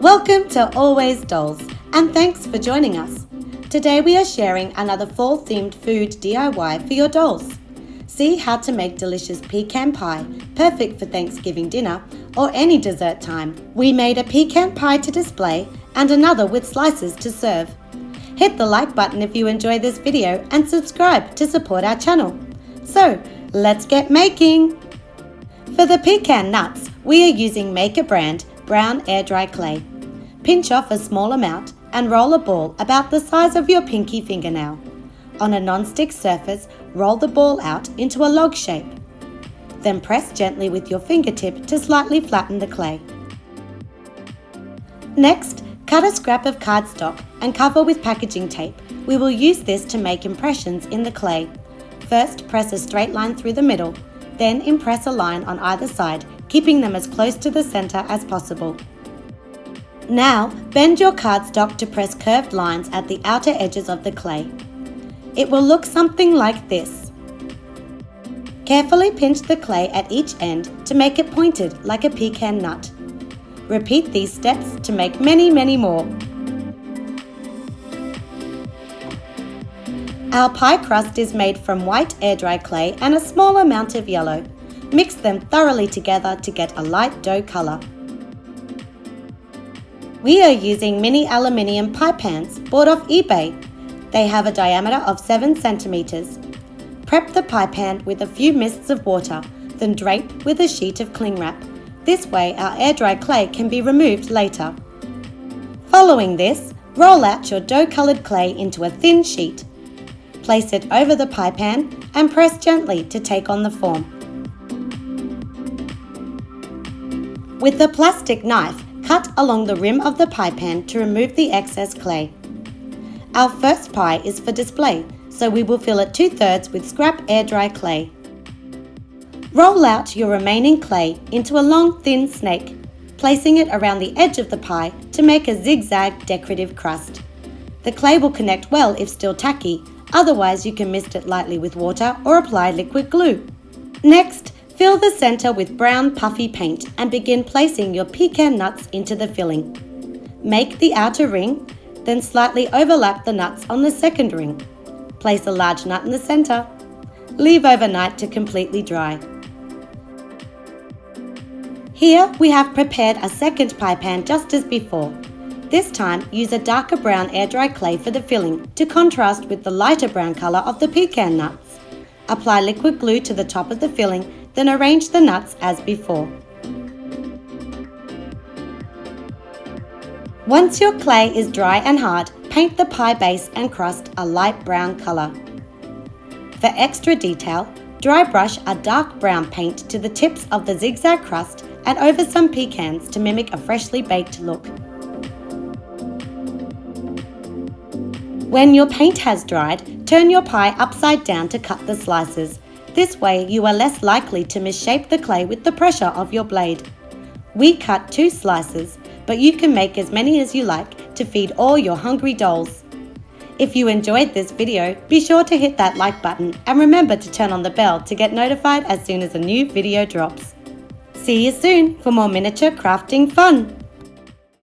Welcome to Always Dolls, and thanks for joining us. Today we are sharing another fall-themed food DIY for your dolls. See how to make delicious pecan pie, perfect for Thanksgiving dinner or any dessert time. We made a pecan pie to display and another with slices to serve. Hit the like button if you enjoy this video and subscribe to support our channel. So, let's get making! For the pecan nuts, we are using Maker brand brown air dry clay. Pinch off a small amount and roll a ball about the size of your pinky fingernail. On a non-stick surface, roll the ball out into a log shape. Then press gently with your fingertip to slightly flatten the clay. Next, cut a scrap of cardstock and cover with packaging tape. We will use this to make impressions in the clay. First, press a straight line through the middle, then impress a line on either side, keeping them as close to the center as possible. Now, bend your cardstock to press curved lines at the outer edges of the clay. It will look something like this. Carefully pinch the clay at each end to make it pointed like a pecan nut. Repeat these steps to make many more. Our pie crust is made from white air dry clay and a small amount of yellow. Mix them thoroughly together to get a light dough color. We are using mini aluminium pie pans bought off eBay. They have a diameter of 7 centimeters. Prep the pie pan with a few mists of water, then drape with a sheet of cling wrap. This way our air dry clay can be removed later. Following this, roll out your dough colored clay into a thin sheet. Place it over the pie pan and press gently to take on the form. With a plastic knife, cut along the rim of the pie pan to remove the excess clay. Our first pie is for display, so we will fill it 2/3 with scrap air dry clay. Roll out your remaining clay into a long thin snake, placing it around the edge of the pie to make a zigzag decorative crust. The clay will connect well if still tacky, otherwise you can mist it lightly with water or apply liquid glue. Next, fill the center with brown puffy paint and begin placing your pecan nuts into the filling. Make the outer ring, then slightly overlap the nuts on the second ring. Place a large nut in the center. Leave overnight to completely dry. Here we have prepared a second pie pan just as before. This time use a darker brown air dry clay for the filling to contrast with the lighter brown color of the pecan nuts. Apply liquid glue to the top of the filling, then arrange the nuts as before. Once your clay is dry and hard, paint the pie base and crust a light brown color. For extra detail, dry brush a dark brown paint to the tips of the zigzag crust and over some pecans to mimic a freshly baked look. When your paint has dried, turn your pie upside down to cut the slices. This way you are less likely to misshape the clay with the pressure of your blade. We cut 2 slices, but you can make as many as you like to feed all your hungry dolls. If you enjoyed this video, be sure to hit that like button and remember to turn on the bell to get notified as soon as a new video drops. See you soon for more miniature crafting fun!